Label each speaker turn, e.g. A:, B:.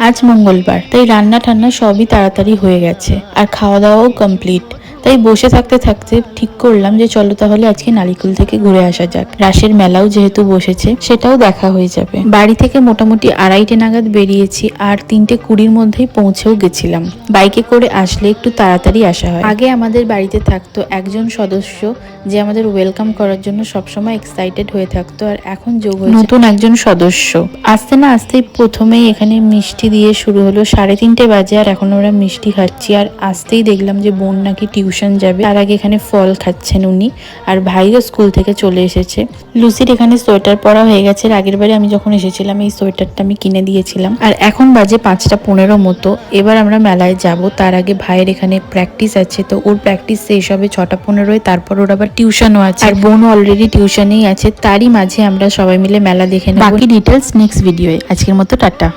A: আজ মঙ্গলবার, তাই রান্না ঠান্না সবই তাড়াতাড়ি হয়ে গেছে আর খাওয়া দাওয়াও কমপ্লিট। তাই বসে থাকতে থাকতে ঠিক করলাম যে চলো তাহলে আজকে নালিকুল থেকে ঘুরে আসা যাক। রাসের মেলাও যেহেতু বসেছে সেটাও দেখা হয়ে যাবে। বাড়ি থেকে মোটামুটি 2:30 নাগাদ বেরিয়েছি আর 3:20 মধ্যেই পৌঁছেও গেছিলাম। বাইকে করে আসলে একটু তাড়াতাড়ি আসা হয়। আগে আমাদের বাড়িতে থাকতো একজন সদস্য যে আমাদের ওয়েলকাম করার জন্য সবসময় এক্সাইটেড হয়ে থাকতো, আর এখন যোগ হয়েছে নতুন একজন সদস্য। আসতে না আসতেই প্রথমেই এখানে মিষ্টি দিয়ে শুরু হলো। 3:30 বাজে আর এখন ওরা মিষ্টি খাচ্ছি, আর আসতেই দেখলাম যে বোন নাকি টিউশন যাবে। তার আগে এখানে ফল খাচ্ছেন উনি, আর ভাইও স্কুল থেকে চলে এসেছে। লুসির এখানে সোয়েটার পরা হয়ে গেছে। আগের বারে আমি যখন এসেছিলাম এই সোয়েটারটা আমি কিনে দিয়েছিলাম। আর এখন বাজে 5:15 মতো। এবার আমরা মেলায় যাব। তার আগে ভাইয়ের এখানে প্র্যাকটিস আছে, তো ওর প্র্যাকটিস শেষ হবে 6:15। তারপর ওর আবার টিউশনও আছে, আর বোন অলরেডি টিউশনেই আছে। তারই মাঝে আমরা সবাই মিলে মেলা দেখে নেব। বাকি ডিটেলস নেক্সট ভিডিওয়ে। আজকের মতো টাটা।